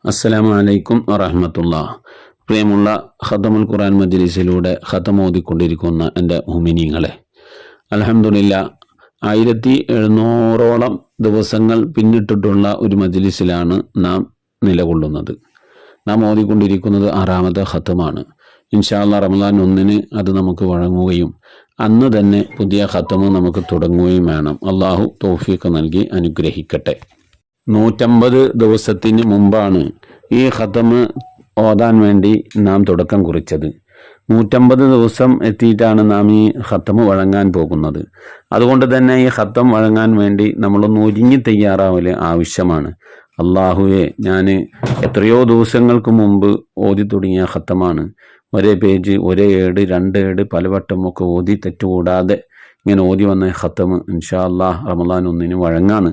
അസ്സലാമു അലൈക്കും വറഹ്മത്തുള്ളാഹി. പ്രിയമുള്ള ഖതമുൽ ഖുർആൻ മജ്ലിസിലൂടെ ഖതം ഓതിക്കൊണ്ടിരിക്കുന്ന എൻ്റെ മുഅ്മിനീങ്ങളെ, അൽഹംദുലില്ലാഹ് 1700ഓളം ദിവസങ്ങൾ പിന്നിട്ടിട്ടുള്ള ഒരു മജ്ലിസിലാണ് നാം നിലകൊള്ളുന്നത്. നാം ഓതിക്കൊണ്ടിരിക്കുന്നത് 6ാമത്തെ ഖതമാണ്. ഇൻഷാ അല്ലാഹ് റമദാൻ 1 അത് നമുക്ക് വഴങ്ങുകയും അന്ന് തന്നെ പുതിയ ഖതം നമുക്ക് തുടങ്ങുകയും വേണം. അള്ളാഹു തൗഫീഖ് നൽകി അനുഗ്രഹിക്കട്ടെ. 150 ദിവസത്തിന് മുമ്പാണ് ഈ ഖതം ഓതാൻ വേണ്ടി നാം തുടക്കം കുറിച്ചത്. 150 ദിവസം എത്തിയിട്ടാണ് നാം ഈ ഖതം വഴങ്ങാൻ പോകുന്നത്. അതുകൊണ്ട് തന്നെ ഈ ഖതം വഴങ്ങാൻ വേണ്ടി നമ്മളൊന്ന് ഒരുങ്ങി തയ്യാറാവൽ ആവശ്യമാണ്. അള്ളാഹുവെ, ഞാൻ എത്രയോ ദിവസങ്ങൾക്ക് മുമ്പ് ഓതി തുടങ്ങിയ ഖതമാണ്. ഒരേ പേജ്, ഒരേ ഏട്, 2 ഏട് പലവട്ടമൊക്കെ ഓതി തെറ്റുകൂടാതെ ഇങ്ങനെ ഓതി വന്ന ഖതം ഇൻഷാ അല്ലാഹ് റമദാൻ 1 വഴങ്ങാണ്.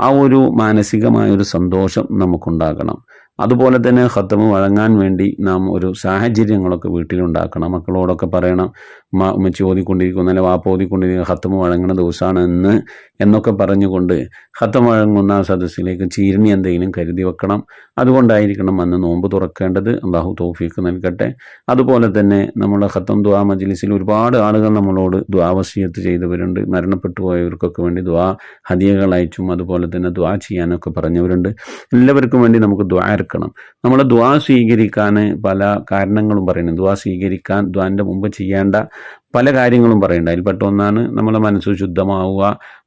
ആ ഒരു മാനസികമായൊരു സന്തോഷം നമുക്കുണ്ടാകണം. അതുപോലെ തന്നെ ഖതം വഴങ്ങാൻ വേണ്ടി നാം ഒരു സാഹചര്യങ്ങളൊക്കെ വീട്ടിലുണ്ടാക്കണം. മക്കളോടൊക്കെ പറയണം, ഉമ്മച്ചി ഓതിക്കൊണ്ടിരിക്കുന്ന, അല്ലെ വാപ്പ ഓതിക്കൊണ്ടിരിക്കുന്ന ഖതം വഴങ്ങുന്ന ദിവസമാണ് എന്നൊക്കെ പറഞ്ഞുകൊണ്ട് ഖതം വഴങ്ങുന്ന സദസ്സിലേക്ക് ചീരണി എന്തെങ്കിലും കരുതി വെക്കണം. അതുകൊണ്ടായിരിക്കണം അന്ന് നോമ്പ് തുറക്കേണ്ടത്. അള്ളാഹു തൗഫീഖ് നൽകട്ടെ. അതുപോലെ തന്നെ നമ്മുടെ ഖതം ദുആ മജ്ലിസിൽ ഒരുപാട് ആളുകൾ നമ്മളോട് ദുആ വസിയത്ത് ചെയ്തവരുണ്ട്. മരണപ്പെട്ടു പോയവർക്കൊക്കെ വേണ്ടി ദുആ ഹദിയകൾ അയച്ചും അതുപോലെ തന്നെ ദുആ ചെയ്യാനൊക്കെ പറഞ്ഞവരുണ്ട്. എല്ലാവർക്കും വേണ്ടി നമുക്ക് ദുആ ഇറക്കണം. നമ്മൾ ദുആ സ്വീകരിക്കാൻ പല കാരണങ്ങളും പറയുന്നത്. ദുആ സ്വീകരിക്കാൻ ദുആൻ്റെ മുമ്പ് ചെയ്യേണ്ട പല കാര്യങ്ങളും പറയേണ്ട. അതിൽപ്പെട്ട ഒന്നാണ് നമ്മളെ മനസ്സ് ശുദ്ധമാവുക,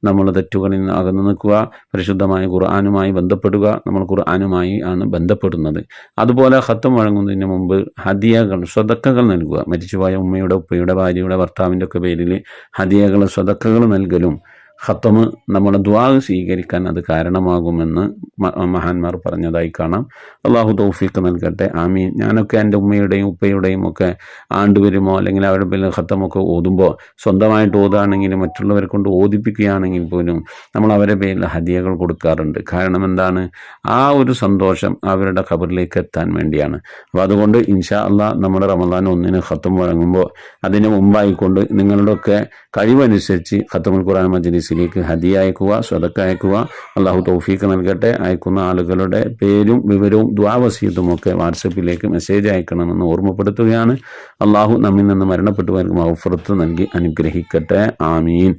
നമ്മൾ തെറ്റുകളിൽ നിന്ന് അകന്നു നിൽക്കുക, പരിശുദ്ധമായ ഖുർആനുമായി ബന്ധപ്പെടുക. നമ്മൾ ഖുർആനുമായി ആണ് ബന്ധപ്പെടുന്നത്. അതുപോലെ ഖതം വഴങ്ങുന്നതിന് മുമ്പ് ഹദിയകൾ, സ്വതക്കകൾ നൽകുക. മരിച്ചുപോയ ഉമ്മയുടെ, ഉപ്പയുടെ, ഭാര്യയുടെ, ഭർത്താവിൻ്റെ ഒക്കെ പേരിൽ ഹദിയകൾ, സ്വതക്കകൾ നൽകലും ഖതം നമ്മുടെ ദുആ സ്വീകരിക്കാൻ അത് കാരണമാകുമെന്ന് മഹാന്മാർ പറഞ്ഞതായി കാണാം. അള്ളാഹു തൗഫീഖ് നൽകട്ടെ. ആമീൻ. ഞാനൊക്കെ എൻ്റെ ഉമ്മയുടെയും ഉപ്പയുടെയും ഒക്കെ ആണ്ട് വരുമോ അല്ലെങ്കിൽ അവരുടെ പേരിൽ ഖതമൊക്കെ ഓതുമ്പോൾ സ്വന്തമായിട്ട് ഓതുകയാണെങ്കിലും മറ്റുള്ളവരെ കൊണ്ട് ഓതിപ്പിക്കുകയാണെങ്കിൽ പോലും നമ്മൾ അവരുടെ പേരിൽ ഹദിയകൾ കൊടുക്കാറുണ്ട്. കാരണം എന്താണ്? ആ ഒരു സന്തോഷം അവരുടെ ഖബറിലേക്ക് എത്താൻ വേണ്ടിയാണ്. അപ്പോൾ അതുകൊണ്ട് ഇൻഷാ അല്ലാഹ് നമ്മുടെ റമദാൻ 1 ഖതം വഴങ്ങുമ്പോൾ അതിന് മുമ്പായിക്കൊണ്ട് നിങ്ങളുടെയൊക്കെ കഴിവനുസരിച്ച് ഖതമുൽ ഖുർആൻ മജ്ലിസിലേക്ക് ഹദിയ അയക്കുക, സ്വതക്ക അയക്കുക. അള്ളാഹു തൗഫീഖ് നൽകട്ടെ. അയക്കുന്ന ആളുകളുടെ പേരും വിവരവും ദുആ വസിയത്തും ഒക്കെ വാട്സപ്പിലേക്ക് മെസ്സേജ് അയക്കണമെന്ന് ഓർമ്മപ്പെടുത്തുകയാണ്. അള്ളാഹു നമ്മിൽ നിന്ന് മരണപ്പെട്ടവർക്ക് മഗ്ഫിറത്ത് നൽകി അനുഗ്രഹിക്കട്ടെ. ആമീൻ.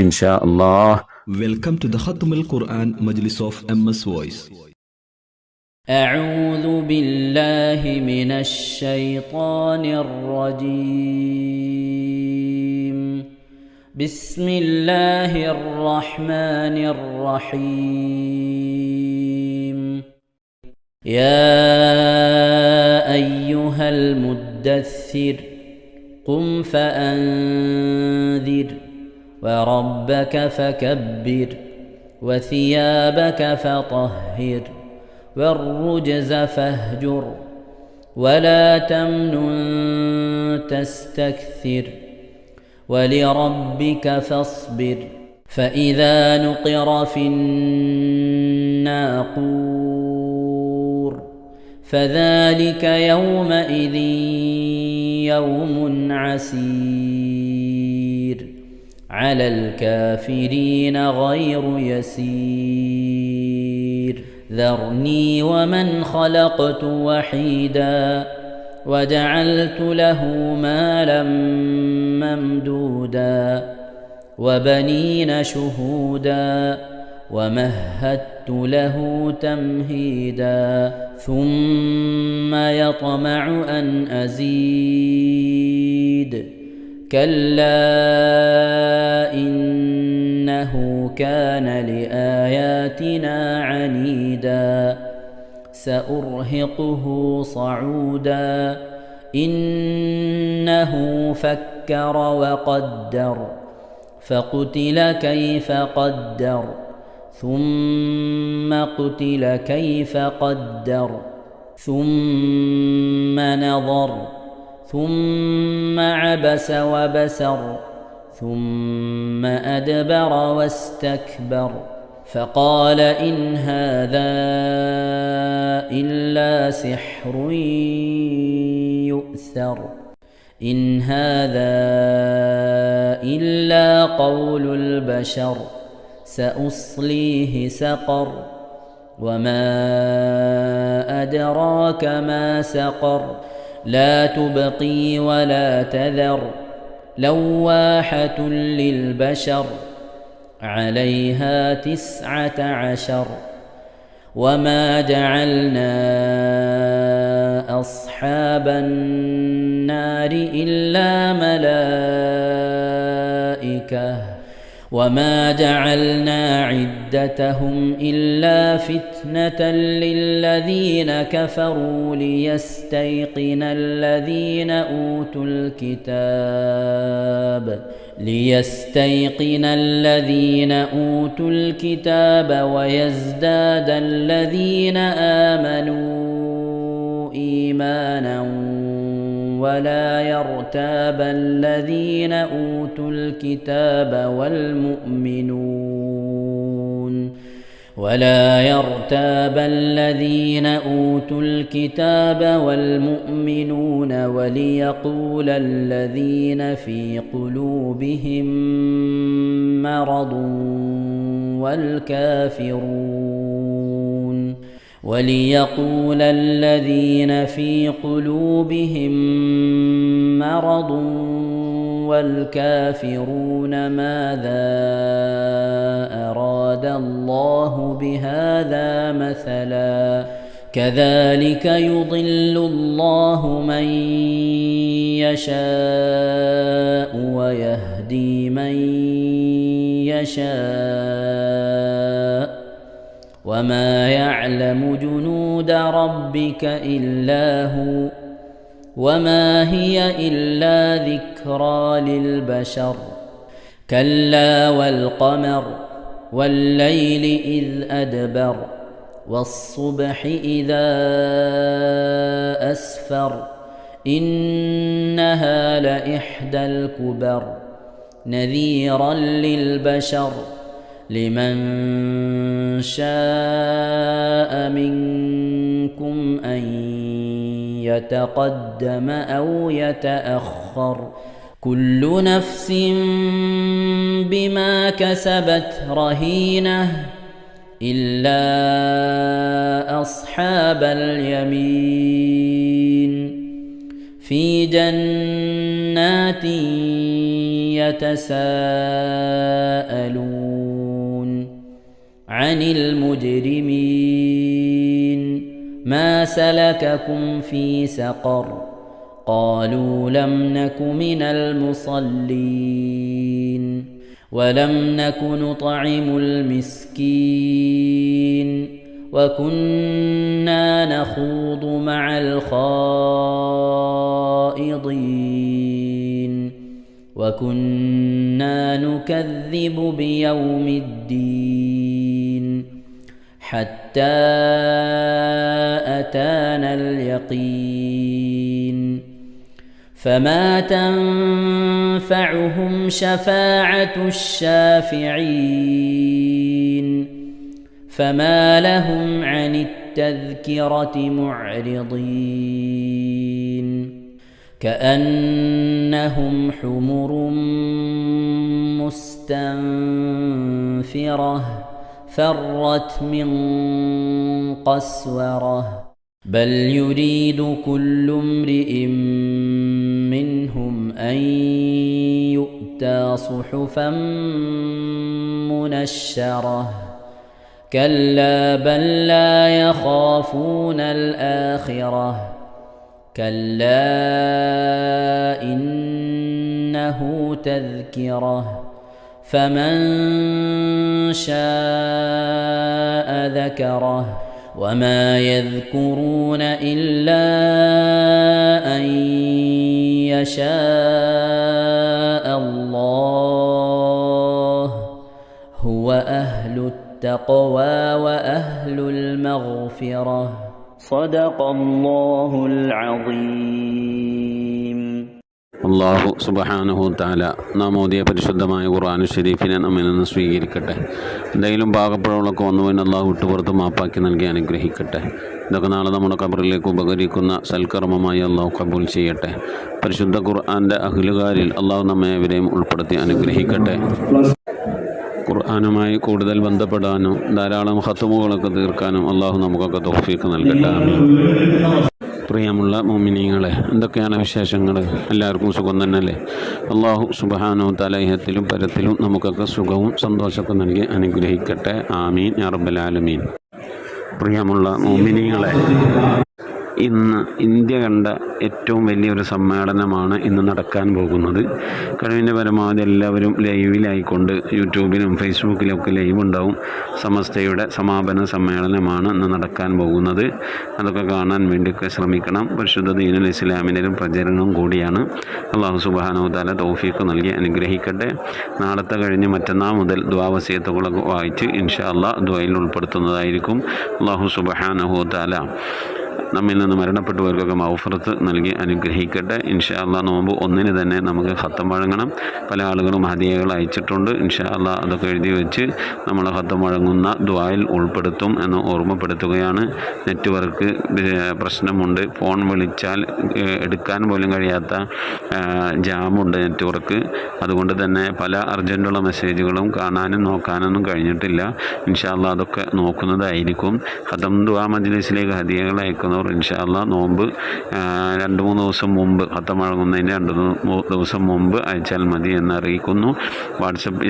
ഇൻഷാ അല്ലാഹ്. Welcome to the Khatmul Quran Majlis of MS Voice. أعوذ بالله من الشيطان الرجيم. بسم الله الرحمن الرحيم. يا أيها المدثر قم فأنذر وربك فكبر وثيابك فطهر والرجز فاهجر ولا تمنن تستكثر ولربك فاصبر فإذا نقر في الناقور فذلك يومئذ يوم عسير على الكافرين غير يسير ذرني ومن خلقت وحيدا وجعلت له مالا ممدودا وبنين شهودا ومهدت له تمهيدا ثم يطمع أن أزيد كلا إنه كان لآياتنا عنيدا سأرهقه صعودا إنه فكر وقدر فقتل كيف قدر ثم قتل كيف قدر ثم نظر ثم عبس وبسر ثم أدبر واستكبر فقال إن هذا إلا سحر يؤثر إن هذا إلا قول البشر سأصليه سقر وما أدراك ما سقر لا تبقي ولا تذر لواحة للبشر عليها 19 وما جعلنا أصحاب النار إلا ملائكة وما جعلنا عدتهم إلا فتنة للذين كفروا ليستيقن الذين أوتوا الكتاب ويزداد الذين آمنوا إيمانا ولا يرتاب الذين أوتوا الكتاب والمؤمنون وليقول الذين في قلوبهم مرض والكافرون ماذا أراد الله بهذا مثلا كذلك يضل الله من يشاء ويهدي من يشاء وما يعلم جنود ربك إلا هو وما هي إلا ذكرى للبشر كلا والقمر والليل إذ أدبر والصبح إذا أسفر إنها لإحدى الكبر نذيرا للبشر لمن شاء منكم أن يتقدم أو يتأخر كل نفس بما كسبت رهينة إلا أصحاب اليمين في جنات يتساءلون عن المجرمين ما سلككم في سقر قالوا لم نك من المصلين ولم نك نطعم المسكين وكنا نخوض مع الخائضين وكنا نكذب بيوم الدين حتى أتانا اليقين فما تنفعهم شفاعة الشافعين فما لهم عن التذكرة معرضين كأنهم حمر مستنفرة فرت من قسورة بل يريد كل امرئ منهم أن يؤتى صحفا منشرة كلا بل لا يخافون الآخرة كلا إنه تذكرة فمن شاء ذكره وما يذكرون إلا أن يشاء الله هو أهل التقوى وأهل المغفرة صدق الله العظيم. അള്ളാഹു സുബ്ഹാനഹു തആല നാം ഓതിയ പരിശുദ്ധമായ ഖുർആൻ ഷരീഫിനെ നമ്മിൽ നിന്ന് സ്വീകരിക്കട്ടെ. എന്തെങ്കിലും പാകപ്പിഴകളൊക്കെ വന്നുവെന്ന് അള്ളാഹു വിട്ടുപുറത്ത് മാപ്പാക്കി നൽകി അനുഗ്രഹിക്കട്ടെ. ഇതൊക്കെ നാളെ നമ്മുടെ ഖബറിലേക്ക് ഉപകരിക്കുന്ന സൽക്കർമ്മമായി അള്ളാഹു കബൂൽ ചെയ്യട്ടെ. പരിശുദ്ധ ഖുർആൻ്റെ അഹ്ലുകാരിൽ അള്ളാഹു നമ്മെ ഇവരെയും ഉൾപ്പെടുത്തി അനുഗ്രഹിക്കട്ടെ. ഖുർആനുമായി കൂടുതൽ ബന്ധപ്പെടാനും ധാരാളം ഖത്മുകളൊക്കെ തീർക്കാനും അള്ളാഹു നമുക്കൊക്കെ തൗഫീഖ് നൽകട്ടെ. ആമീൻ. പ്രിയമുള്ള മുഅ്മിനീങ്ങളെ, എന്തൊക്കെയാണ് വിശേഷങ്ങൾ? എല്ലാവർക്കും സുഖം തന്നെയല്ലേ? അള്ളാഹു സുബ്ഹാനഹു തആല ഇഹത്തിലും പരത്തിലും നമുക്കൊക്കെ സുഖവും സന്തോഷമൊക്കെ നൽകി അനുഗ്രഹിക്കട്ടെ. ആമീൻ യാ റബ്ബൽ ആലമീൻ. പ്രിയമുള്ള മുഅ്മിനീങ്ങളെ, ഇന്ന് ഇന്ത്യ കണ്ട ഏറ്റവും വലിയൊരു സമ്മേളനമാണ് ഇന്ന് നടക്കാൻ പോകുന്നത്. കഴിവിൻ്റെ പരമാവധി എല്ലാവരും ലൈവിലായിക്കൊണ്ട് യൂട്യൂബിലും ഫേസ്ബുക്കിലൊക്കെ ലൈവ് ഉണ്ടാവും. സമസ്തയുടെ സമാപന സമ്മേളനമാണ് ഇന്ന് നടക്കാൻ പോകുന്നത്. അതൊക്കെ കാണാൻ വേണ്ടിയൊക്കെ ശ്രമിക്കണം. പരിശുദ്ധ ദീനുൽ ഇസ്ലാമിനും പ്രചരണവും കൂടിയാണ്. അല്ലാഹു സുബ്ഹാനഹു തആല തൗഫീഖ് നൽകി അനുഗ്രഹിക്കട്ടെ. നാളത്തെ കഴിഞ്ഞ് മറ്റന്നാൾ മുതൽ ദുആ വസിയത്തുകളൊക്കെ വായിച്ച് ഇൻഷാ അല്ലാഹ് ദുആയിൽ ഉൾപ്പെടുത്തുന്നതായിരിക്കും. അല്ലാഹു സുബ്ഹാനഹു തആല നമ്മിൽ നിന്ന് മരണപ്പെട്ടവർക്കൊക്കെ മഗ്ഫിറത്ത് നൽകി അനുഗ്രഹിക്കട്ടെ. ഇൻഷാ അല്ലാഹ് നോമ്പ് 1 തന്നെ നമുക്ക് ഖത്തം വഴങ്ങണം. പല ആളുകളും ഹദിയകൾ അയച്ചിട്ടുണ്ട്. ഇൻഷാ അല്ലാഹ് അതൊക്കെ എഴുതി വെച്ച് നമ്മൾ ഖത്തം വഴങ്ങുന്ന ദുആയിൽ ഉൾപ്പെടുത്തും എന്ന് ഓർമ്മപ്പെടുത്തുകയാണ്. നെറ്റ്വർക്ക് പ്രശ്നമുണ്ട്. ഫോൺ വിളിച്ചാൽ എടുക്കാൻ പോലും കഴിയാത്ത ജാമുണ്ട് നെറ്റ്വർക്ക്. അതുകൊണ്ട് തന്നെ പല അർജൻറ്റുള്ള മെസ്സേജുകളും കാണാനും നോക്കാനൊന്നും കഴിഞ്ഞിട്ടില്ല. ഇൻഷാ അല്ലാഹ് അതൊക്കെ നോക്കുന്നതായിരിക്കും. ഖത്തം ദുആ മജ്ലിസിലേക്ക് ഹദിയകൾ അയക്കുന്നവർ ഇൻഷാ അല്ലാഹ് നോമ്പ് 2-3 ദിവസം മുമ്പ്, ഖത്തം വഴങ്ങുന്നതിന് 2-3 ദിവസം മുമ്പ് അയച്ചാൽ മതി എന്ന് അറിയിക്കുന്നു. വാട്സപ്പ്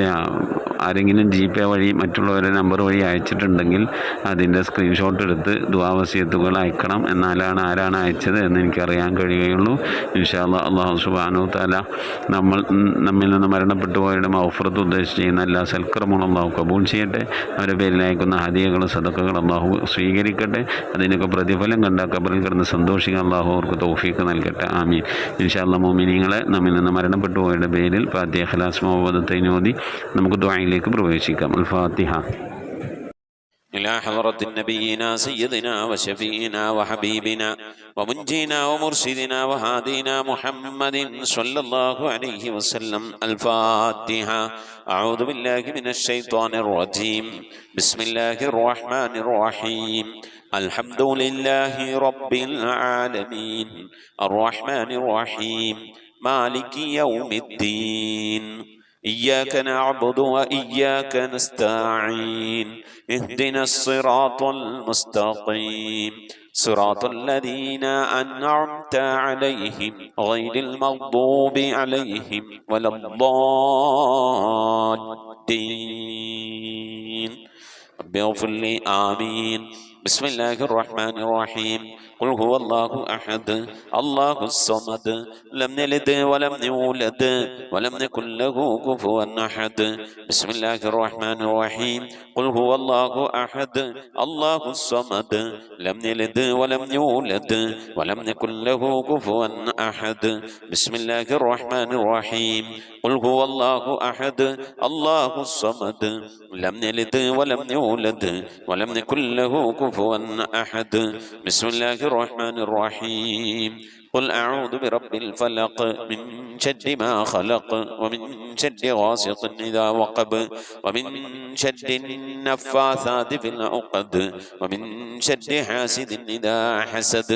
ആരെങ്കിലും GPay വഴി മറ്റുള്ളവരുടെ നമ്പർ വഴി അയച്ചിട്ടുണ്ടെങ്കിൽ അതിൻ്റെ സ്ക്രീൻഷോട്ട് എടുത്ത് ദുആ വസിയത്തുകൾ അയക്കണം. എന്നാലാണ് ആരാണ് അയച്ചത് എന്ന് എനിക്കറിയാൻ കഴിയുകയുള്ളൂ. ഇൻഷാ അല്ലാഹ് അല്ലാഹു സുബ്ഹാനഹു തആല നമ്മിൽ നിന്ന് മരണപ്പെട്ടു പോയവരുടെ മഗ്ഫിറത്ത് ഉദ്ദേശിച്ച് ചെയ്യുന്ന എല്ലാ സൽക്കർമ്മങ്ങളും അല്ലാഹു കബൂൽ ചെയ്യട്ടെ. അവരുടെ പേരിൽ അയക്കുന്ന ഹദിയകൾ സദഖകൾ അല്ലാഹു സ്വീകരിക്കട്ടെ. അതിനൊക്കെ പ്രതിഫലം കണ്ട ഖബറിൽ കിടന്ന് സന്തോഷിക്കാൻ അല്ലാഹു അവർക്ക് തൗഫീഖ് നൽകട്ടെ. ആമീൻ. ഇൻഷാ അല്ലാഹ് മുഅ്മിനീങ്ങളെ, നമ്മിൽ നിന്ന് മരണപ്പെട്ടു പോയവരുടെ പേരിൽ ഫാത്തിഹ, ഇഖ്ലാസ്, മുഅവ്വദത്തൈൻ ഓതി നമുക്ക് ദുആയിലേക്ക് പ്രവേശിക്കാം. അൽ ഫാത്തിഹ. إلى حضرة نبينا سيدنا وشفينا وحبيبنا ومنجينا ومرشدنا وهادينا محمد صلى الله عليه وسلم. الفاتحة. أعوذ بالله من الشيطان الرجيم. بسم الله الرحمن الرحيم. الحمد لله رب العالمين الرحمن الرحيم مالك يوم الدين. إياك نعبد وإياك نستعين. اهدنا الصراط المستقيم صراط الذين أنعمت عليهم غير المغضوب عليهم ولا الضالين. رب اغفر لي. آمين. بسم الله الرحمن الرحيم. قل هو الله أحد الله الصمد لم يلد ولم يولد ولم يكن له كفوا أحد. بسم الله الرحمن الرحيم. قل هو الله أحد الله الصمد لم يلد ولم يولد ولم يكن له كفوا أحد. بسم الله الرحمن الرحيم. قل هو الله أحد الله الصمد لم يلد ولم يولد ولم يكن له كفوا أحد. بسم الله الرحمن الرحيم. قل أعوذ برب الفلق من شر ما خلق ومن شر غاسق إذا وقب ومن شر النفاثات في العقد ومن شر حاسد إذا حسد.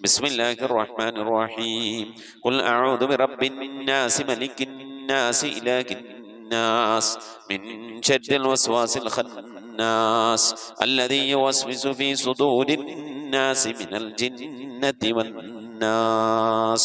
بسم الله الرحمن الرحيم. قل أعوذ برب الناس ملك الناس إله الناس من شر الوسواس الخناس الذي يوسوس في صدور الناس من الجنة والناس.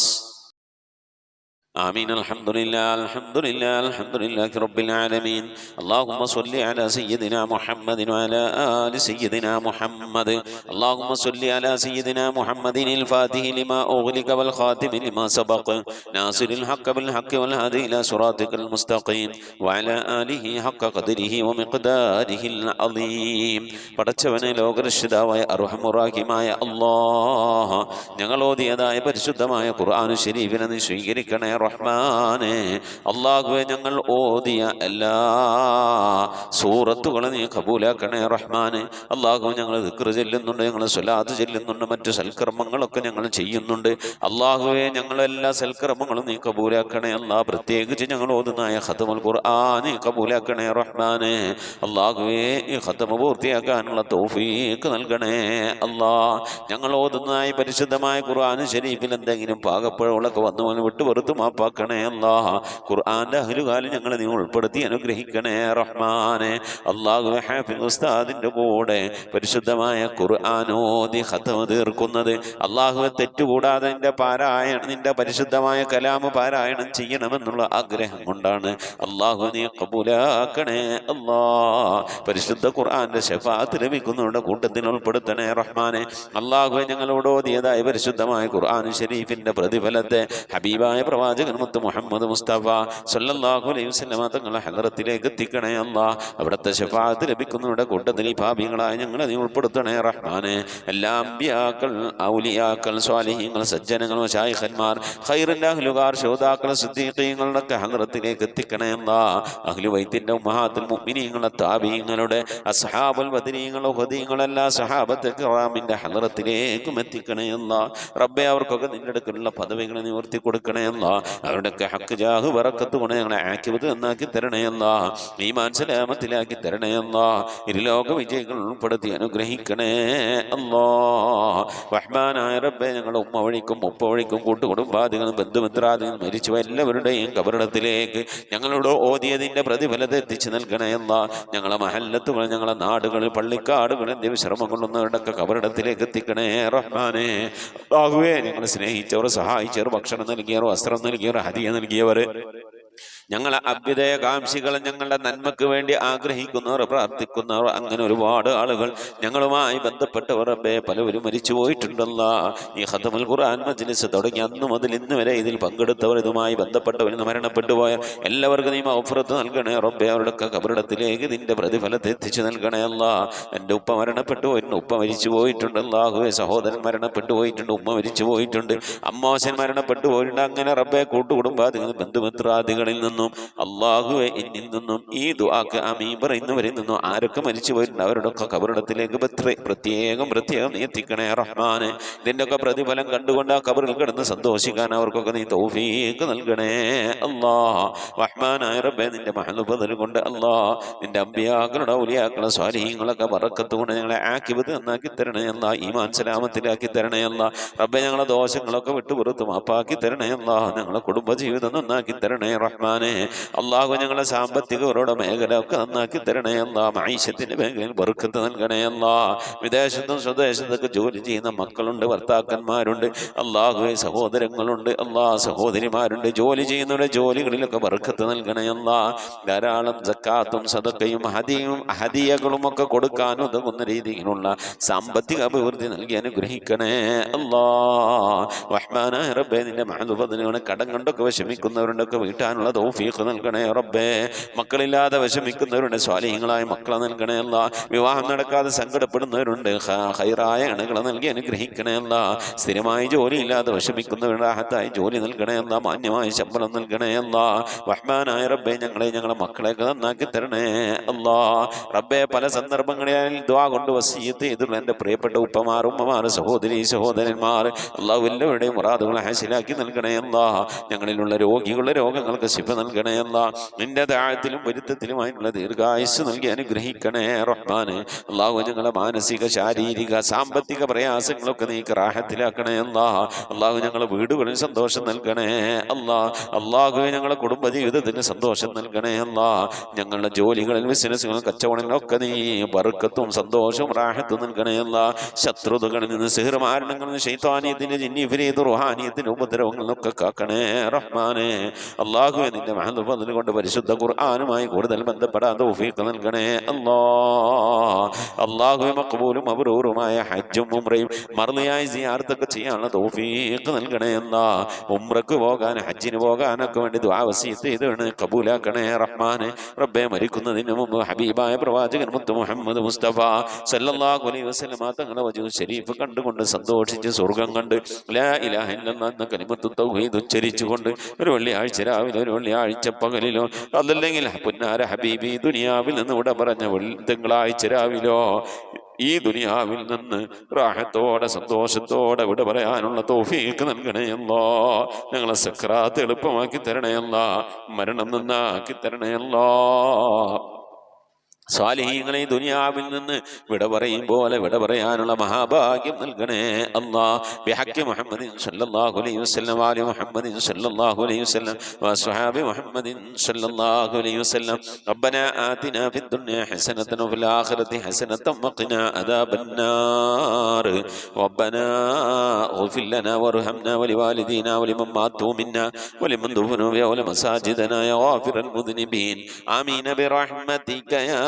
آمين. الحمد لله الحمد لله الحمد لله رب العالمين. اللهم صل على سيدنا محمد وعلى آل سيدنا محمد. اللهم صل على سيدنا محمد الفاتح لما أغلق والخاتم لما سبق ناصر الحق بالحق والهادي إلى صراطك المستقيم وعلى آله حق قدره ومقداره العظيم. പടച്ചവനെ, ലോകരക്ഷിതാവായ അർഹമുറാഹിമായ അല്ലാഹ്, ഞങ്ങൾ ഓതിയതായ പരിശുദ്ധമായ ഖുർആൻ ശരീഫിനെ നീ സ്വീകരിക്കണേ റഹ്മാനെ. അല്ലാഹുവേ, ഞങ്ങൾ ഓതിയ എല്ലാ സൂറത്തുകളും നീ കബൂലാക്കണേ റഹ്മാനെ. അല്ലാഹു, ഞങ്ങൾ ദിക്ർ ചെല്ലുന്നുണ്ട്, ഞങ്ങൾ സ്വലാത്ത് ചെല്ലുന്നുണ്ട്, മറ്റു സൽക്കർമ്മങ്ങളൊക്കെ ഞങ്ങൾ ചെയ്യുന്നുണ്ട്. അല്ലാഹുവേ, ഞങ്ങളെല്ലാ സൽക്കർമ്മങ്ങളും നീ കബൂലാക്കണേ അല്ലാഹ്. പ്രത്യേകിച്ച് ഞങ്ങൾ ഓതുന്നായ ഖത്മുൽ ഖുർആൻ നീ കബൂലാക്കണേ റഹ്മാനെ. അല്ലാഹുവേ, ഈ ഖത്മ പൂർത്തിയാക്കാനുള്ള തൗഫീഖ് നൽകണേ അല്ലാഹ്. ഞങ്ങൾ ഓതുന്നതായ പരിശുദ്ധമായ ഖുർആൻ ശരീഫിൽ എന്തെങ്കിലും പാകപ്പിഴകളൊക്കെ വന്നു വിട്ടു വെറുത്തു മാപ്പാക്കണേ അല്ലാ. ഖുർആന്റെ അഹ്ലുകാലിൽ ഞങ്ങളെ നീ ഉൾപ്പെടുത്തി അനുഗ്രഹിക്കണേ റഹ്മാനെ. അല്ലാഹുവേ ഹാഫിദ് ഉസ്താദിന്റെ കൂടെ പരിശുദ്ധമായ ഖുർആൻ ഓതി ഖത്മ തീർക്കുന്നത് അല്ലാഹുവേ തെറ്റുകൂടാതെ നിന്റെ പരിശുദ്ധമായ കലാമ് പാരായണം ചെയ്യണമെന്നുള്ള ആഗ്രഹം കൊണ്ടാണ്. അല്ലാഹു നീ ഖബൂലാക്കണേ അല്ലാ. പരിശുദ്ധ ഖുർആന്റെ ശഫാഅത്ത് ലഭിക്കുന്നവരുടെ കൂട്ടത്തിൽ ഉൾപ്പെടുത്തണേ റഹ്മാനെ. അല്ലാഹുവേ ഞങ്ങളോട് ഓതിയതായ പരിശുദ്ധമായ ഖുർആൻ ശരീഫിന്റെ പ്രതിഫലത്തെ ഹബീബായ പ്രവാചകൻ മുത്ത് മുഹമ്മദ് മുസ്തഫ സല്ലല്ലാഹു അലൈഹി വസല്ലമ തങ്ങളുടെ ഹദ്റത്തിലേക്ക് എത്തിക്കണേ അല്ലാ. അവിടുത്തെ ശഫാഅത്ത് ലഭിക്കുന്നവരുടെ കൂട്ടത്തിൽ ഈ പാപികളായ ഞങ്ങളെ നീ ഉൾപ്പെടുത്തണേ റഹ്മാനെ. എല്ലാ അമ്പിയാക്കൾ, ഔലിയാക്കൾ, സ്വാലിഹീങ്ങൾ, സജ്ജനങ്ങൾ, മശായിഖന്മാർ, ഖൈറിന്റെ അഹ്ലുകാർ, ശുഹദാക്കൾ, സിദ്ദീഖീങ്ങളുടെ ഹദ്റത്തിലേക്ക് എത്തിക്കണേ അല്ലാ. അഹ്ലു ബൈത്തിന്റെ ഉമ്മഹാത്തുൽ മുഅ്മിനീങ്ങളുടെ, താബീങ്ങളുടെ, അസ്ഹാബുൽ ബദരീങ്ങൾ, ഉഹദീങ്ങൾ, എല്ലാ സഹാബത്തെ കിറാമിന്റെ ഹദ്റത്തിലേക്കും എത്തിക്കണേ അല്ലാ. റബ്ബേ അവർക്കൊക്കെ നിന്റെ അടുക്കലുള്ള പദവികളെ നിവർത്തി കൊടുക്കണേ അല്ലാ. അവരുടെയൊക്കെ ഹക്ക് ജാഹ് ബറക്കത്ത് കൊണ്ട് ഞങ്ങളെ ആക്കിവത് എന്നാക്കി തരണേ അല്ലാ. ഈമാൻ സലാമത്തിലാക്കി തരണേ അല്ലാ. ഇരുലോക വിജയികൾ ഉൾപ്പെടുത്തി അനുഗ്രഹിക്കണേ അല്ലാ. റഹ്മാനായ റബ്ബേ ഞങ്ങളുടെ ഉമ്മ വഴിക്കും ഉപ്പ വഴിക്കും കൂട്ടുകുടുംബാദികളും ബന്ധുമിത്രാദികളും മരിച്ചു എല്ലാവരുടെയും കബറിടത്തിലേക്ക് ഞങ്ങളോട് ഓതിയതിന്റെ പ്രതിഫലത്തെ എത്തിച്ചു നൽകണേ അല്ലാ. ഞങ്ങളെ മഹല്ലത്തുകൾ, ഞങ്ങളെ നാടുകളിൽ, പള്ളിക്കാടുകളിൽ വിശ്രമം കൊള്ളുന്നവരുടെയൊക്കെ കബറിടത്തിലേക്ക് എത്തിക്കണേ റഹ്മാനെ. അല്ലാഹുവേ ഞങ്ങളെ സ്നേഹിച്ചവർ, സഹായിച്ചവർ, ഭക്ഷണം നൽകിയവർ, വസ്ത്രം നൽകിയവർ, ഹദിയ നൽകിയവർ, ഞങ്ങളെ അഭ്യുദയകാംക്ഷികൾ, ഞങ്ങളുടെ നന്മക്ക് വേണ്ടി ആഗ്രഹിക്കുന്നവർ, പ്രാർത്ഥിക്കുന്നവർ, അങ്ങനെ ഒരുപാട് ആളുകൾ ഞങ്ങളുമായി ബന്ധപ്പെട്ടവർ റബ്ബേ പലവരും മരിച്ചു പോയിട്ടുണ്ടല്ലോ. ഈ ഖത്മുൽ ഖുർആൻ മജ്ലിസ് തുടങ്ങി അന്ന് മുതൽ ഇന്ന് വരെ ഇതിൽ പങ്കെടുത്തവർ, ഇതുമായി ബന്ധപ്പെട്ടവർ, മരണപ്പെട്ടു പോയ എല്ലാവർക്കും നീ മഗ്ഫിറത്ത് നൽകണേ റബ്ബേ. അവരുടെ ഖബറിടത്തിലേക്ക് നിന്റെ പ്രതിഫലത്തെ എത്തിച്ചു നൽകണേ അല്ലാ. എൻ്റെ ഉപ്പ മരണപ്പെട്ടു പോയിട്ടുണ്ട്, ഉപ്പ മരിച്ചു പോയിട്ടുണ്ട് അല്ലാഹുവേ. സഹോദരൻ മരണപ്പെട്ടു പോയിട്ടുണ്ട്, ഉമ്മ മരിച്ചു പോയിട്ടുണ്ട്, അമ്മാശൻ മരണപ്പെട്ടു പോയിട്ടുണ്ട്. അങ്ങനെ റബ്ബേ കൂട്ടുകുടുംബാദികൾ, ബന്ധുമിത്രാദികളിൽ നിന്നും അല്ലാഹുവേ എന്നിൽ നിന്നും ഈ ദുആക്ക് ആമീൻ പറയുന്നവരിൽ നിന്നും ആരൊക്കെ മരിച്ചു പോയിട്ടുണ്ട് അവരുടെയൊക്കെ കബറിടത്തിലേക്ക് പ്രത്യേകം നീ എത്തിക്കണേ റഹ്മാനെ. ഇതിൻ്റെ ഒക്കെ പ്രതിഫലം കണ്ടുകൊണ്ട് ആ കബറിൽ കിടന്ന് സന്തോഷിക്കാൻ അവർക്കൊക്കെ നീ തൗഫീഖ് നൽകണേ അല്ലാ. റഹ്മാനായ റബ്ബേ നിന്റെ മഹലുബദൽ കൊണ്ട് അല്ലാ, നിന്റെ അമ്പിയാക്കളുടെ, ഔലിയാക്കളുടെ, സ്വാലിഹീങ്ങളൊക്കെ ബറക്കത്ത് കൊണ്ട് ഞങ്ങളെ ആക്കിബത്ത് നന്നാക്കി തരണേ അല്ലാ. ഈമാൻ സലാമത്തിലാക്കി തരണേ അല്ലാ. റബ്ബേ ഞങ്ങളെ ദോഷങ്ങളൊക്കെ വിട്ടുപുറത്ത് മാപ്പാക്കി തരണേ അല്ലാ. ഞങ്ങളെ കുടുംബജീവിതം നന്നാക്കി തരണേ റഹ്മാനെ. അല്ലാഹു ഞങ്ങളെ സാമ്പത്തികവരുടെ മേഖല ഒക്കെ നന്നാക്കി തരണേ അല്ലാ. മഈശത്തിന്റെ മേഖലയിൽ ബർക്കത്ത് നൽകണേ അല്ലാ. വിദേശത്തും സ്വദേശത്തൊക്കെ ജോലി ചെയ്യുന്ന മക്കളുണ്ട്, ഭർത്താക്കന്മാരുണ്ട്, അല്ലാഹുവേ സഹോദരങ്ങളുണ്ട്, അല്ലാ സഹോദരിമാരുണ്ട്. ജോലി ചെയ്യുന്നവരുടെ ജോലികളിലൊക്കെ ബർക്കത്ത് നൽകണേ അല്ലാ. ധാരാളം സക്കാത്തും സദഖയും ഹദിയകളും ഒക്കെ കൊടുക്കാൻ ഉതകുന്ന രീതിയിലുള്ള സാമ്പത്തിക അഭിവൃദ്ധി നൽകി അനുഗ്രഹിക്കണേ അല്ലാ. റഹ്മാനായ റബ്ബേ നിന്റെ മഹദുബദിനെ കടം കൊണ്ടൊക്കെ വിഷമിക്കുന്നവരുണ്ടൊക്കെ വീട്ടാനുള്ള തൗഫീഖ് നൽകണേ റബ്ബേ. മക്കളില്ലാതെ വിഷമിക്കുന്നവരുണ്ട്, സ്വാലിഹീങ്ങളായ മക്കളെ നൽകണേ അല്ലാ. വിവാഹം നടക്കാതെ സങ്കടപ്പെടുന്നവരുണ്ട്, ഖൈറായ അണകളെ നൽകി അനുഗ്രഹിക്കണേ അല്ലാ. സ്ഥിരമായി ജോലിയില്ലാതെ വിഷമിക്കുന്നവരുടെ റാഹത്തായി ജോലി നൽകണേ അല്ലാ. മാന്യമായ ശമ്പളം നൽകണേ അല്ലാ. റഹ്മാനായ റബ്ബേ ഞങ്ങളെ മക്കളെയൊക്കെ നന്നാക്കി തരണേ അല്ലാ. റബ്ബേ പല സന്ദർഭങ്ങളിൽ ദുആ കൊണ്ട് വസിയ്യത്ത് ചെയ്തിട്ടുള്ള എൻ്റെ പ്രിയപ്പെട്ട ഉപ്പമാർ, ഉമ്മമാർ, സഹോദരി, സഹോദരന്മാർ അല്ലാഹു എല്ലാവരുടെയും മുറാദുകളെ ഹാസിലാക്കി നൽകണേ അല്ലാ. ഞങ്ങളിലുള്ള രോഗികളുടെ രോഗങ്ങൾക്ക് ശിഫ നൽകണേ അല്ലാ. നിന്റെ ദാഅത്തിലും പൊരുത്തത്തിലുമായിട്ടുള്ള ദീർഘായുസ് നൽകി അനുഗ്രഹിക്കണേ റഹ്മാനെ. അല്ലാഹു ഞങ്ങളെ മാനസിക, ശാരീരിക, സാമ്പത്തിക പ്രയാസങ്ങളൊക്കെ നീ റാഹത്തിലാക്കണേ അല്ലാ. അല്ലാഹു ഞങ്ങളെ വീടുകളിൽ സന്തോഷം നൽകണേ അല്ലാ. അല്ലാഹുവേ ഞങ്ങളെ കുടുംബ ജീവിതത്തിന് സന്തോഷം നൽകണേ അല്ലാ. ഞങ്ങളുടെ ജോലികളിൽ, ബിസിനസ്സുകളിൽ, കച്ചവടങ്ങളിലൊക്കെ നീ ബർക്കത്തും സന്തോഷവും റാഹത്തും നൽകണേ അല്ലാ. ശത്രുതകളിൽ നിന്ന്, സിഹ്ർ മാരണങ്ങളിൽ നിന്ന്, ശൈത്വാനിയത്തിന്റെ, ജിന്നി ഫരീദ്, റുഹാനിയത്തിന്റെ ഉപദ്രവങ്ങളിൽ നിന്നൊക്കെ കാക്കണേ റഹ്മാനെ. അല്ലാഹുവേ നിന്റെ മഹദുബദൽ കൊണ്ട് പരിശുദ്ധ ഖുർആനുമായി കൂടുതൽ ബന്ധപ്പെടാൻ തൗഫീഖ് നൽകണേ അല്ലാ. അല്ലാഹുവേ മഖ്ബൂലും മബ്റൂറുമായ ഹജ്ജും ഉംറയും മർളിയായി സിയാറത്തൊക്കെ ചെയ്യാനുള്ള തൗഫീഖ് നൽകണേ അല്ലാ. ഉംറക്ക് പോകാൻ, ഹജ്ജിന് പോകാനൊക്കെ വേണ്ടി ദുആ വസിയത്ത് ചെയ്താണ് കബൂലാക്കണേ റഹ്മാനെ. റബ്ബേ മരിക്കുന്നതിന് മുമ്പ് ഹബീബായ പ്രവാചകൻ മുത്ത് മുഹമ്മദ് മുസ്തഫ സല്ലല്ലാഹു അലൈഹി വസല്ലമ തങ്ങളുടെ വജൂഹ് ശരീഫ് കണ്ടുകൊണ്ട് സന്തോഷിച്ച് സ്വർഗം കണ്ട് ലാ ഇലാഹ ഇല്ലല്ലാഹ് എന്ന കലിമത്തു തൗഹീദ് ഉച്ചരിച്ചുകൊണ്ട് ഒരു വെള്ളിയാഴ്ച രാവിലെ, ഒരു വെള്ളിയാഴ്ച പകലിലോ, അതല്ലെങ്കിൽ പുന്നാര ഹബീബി ദുനിയാവിൽ നിന്ന് ഇവിടെ പറഞ്ഞ തിങ്കളാഴ്ച രാവിലോ ഈ ദുനിയാവിൽ നിന്ന് റാഹത്തോടെ, സന്തോഷത്തോടെ ഇവിടെ പറയാനുള്ള തൗഫീഖ് നൽകണേ അല്ലാ. ഞങ്ങളെ സക്രാത്ത് എളുപ്പമാക്കി തരണേ അല്ലാ. മരണം നന്നാക്കി തരണേ അല്ലാ. സ്വാലിഹീങ്ങളെ ദുനിയാവിൽ നിന്ന് വിട പറയും പോലെ വിട പറയാനുള്ള മഹാഭാഗ്യം നൽകണേ അല്ലാഹ്. ബിഹഖി മുഹമ്മദിൻ സല്ലല്ലാഹു അലൈഹി വസല്ലം വാലി മുഹമ്മദിൻ സല്ലല്ലാഹു അലൈഹി വസല്ലം വസ്വഹാബി മുഹമ്മദിൻ സല്ലല്ലാഹു അലൈഹി വസല്ലം. റബ്ബനാ ആതിനാ ഫിദ്ദുനിയ ഹസനതൻ വഫിൽ ആഖിറതി ഹസനതൻ വഖിനാ അദാബന്നാർ. റബ്ബനാ اغفر لنا وارحمنا ولوالدينا ولمن ماتوا منا ولمن دفنوا ولمساجدنا يا غافر المذنبين آمين برحمتك يا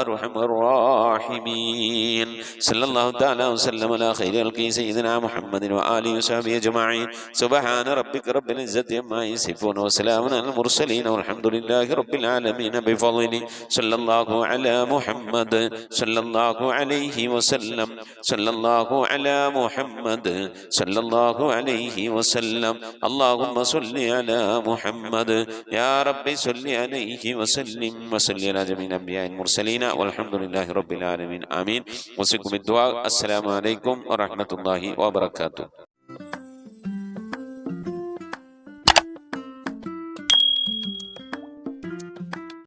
أرحم الراحمين. صلى الله تعالى وسلم على خير خلقه سيدنا محمد وآله وصحبه أجمعين. سبحان ربك رب العزة عما يصفون وسلام على المرسلين والحمد لله رب العالمين بفضله. صلى الله على محمد صلى الله عليه وسلم. صلى الله على محمد صلى الله عليه وسلم. اللهم صل على محمد يا رب صل عليه وسلم وصل على جميع الأنبياء المرسلين والحمد لله رب العالمين آمين. وصيكم بالدعاء. السلام عليكم ورحمة الله وبركاته.